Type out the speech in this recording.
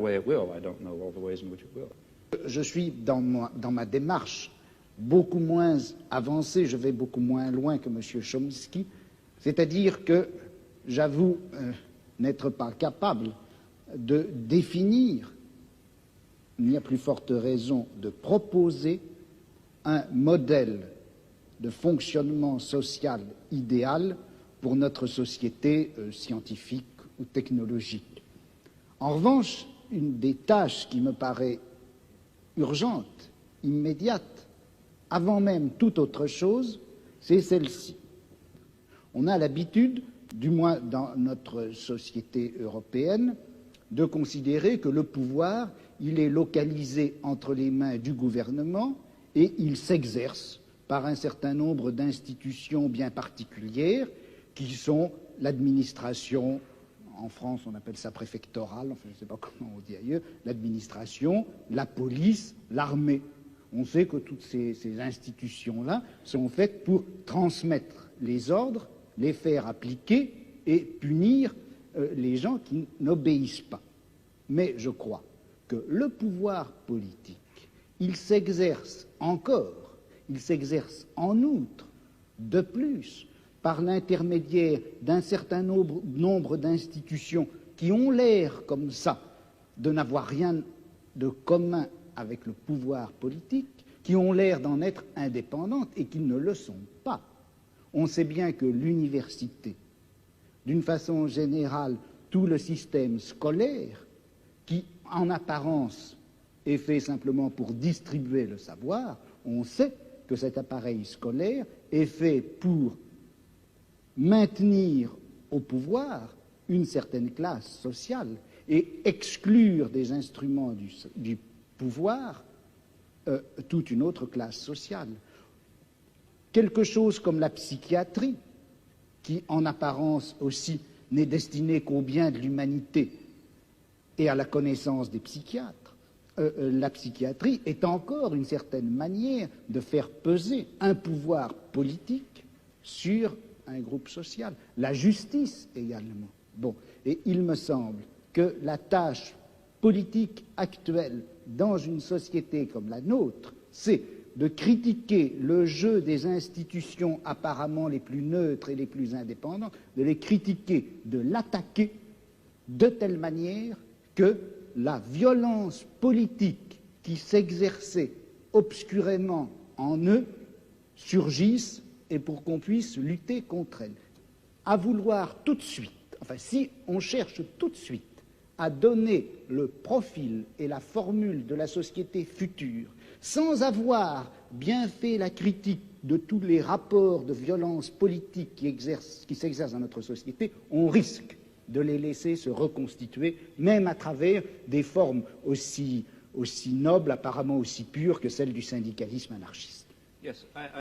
way it will. I don't know all the ways in which it will. Je suis dans ma démarche beaucoup moins avancée, je vais beaucoup moins loin que M. Chomsky, c'est-à-dire que j'avoue n'être pas capable de définir, il n'y a plus forte raison de proposer un modèle de fonctionnement social idéal pour notre société scientifique ou technologique. En revanche, une des tâches qui me paraît urgente, immédiate, avant même toute autre chose, c'est celle-ci. On a l'habitude, du moins dans notre société européenne, de considérer que le pouvoir, il est localisé entre les mains du gouvernement et il s'exerce par un certain nombre d'institutions bien particulières qui sont l'administration, en France on appelle ça préfectorale, enfin je ne sais pas comment on dit ailleurs, l'administration, la police, l'armée. On sait que toutes ces institutions-là sont faites pour transmettre les ordres, les faire appliquer et punir les gens qui n'obéissent pas. Mais je crois que le pouvoir politique, il s'exerce encore, il s'exerce en outre, de plus, par l'intermédiaire d'un certain nombre d'institutions qui ont l'air, comme ça, de n'avoir rien de commun avec le pouvoir politique, qui ont l'air d'en être indépendantes et qui ne le sont pas. On sait bien que l'université, d'une façon générale, tout le système scolaire, qui, en apparence, est fait simplement pour distribuer le savoir, on sait que cet appareil scolaire est fait pour maintenir au pouvoir une certaine classe sociale et exclure des instruments du pouvoir toute une autre classe sociale. Quelque chose comme la psychiatrie, qui en apparence aussi n'est destinée qu'au bien de l'humanité et à la connaissance des psychiatres, la psychiatrie est encore une certaine manière de faire peser un pouvoir politique sur un groupe social. La justice également. Bon, et il me semble que la tâche politique actuelle dans une société comme la nôtre, c'est de critiquer le jeu des institutions apparemment les plus neutres et les plus indépendantes, de les critiquer, de l'attaquer de telle manière que la violence politique qui s'exerçait obscurément en eux surgisse et pour qu'on puisse lutter contre elle. À vouloir tout de suite, enfin si on cherche tout de suite à donner le profil et la formule de la société future sans avoir bien fait la critique de tous les rapports de violence politique qui s'exercent dans notre société, on risque de les laisser se reconstituer, même à travers des formes aussi nobles, apparemment aussi pures que celles du syndicalisme anarchiste. Yes,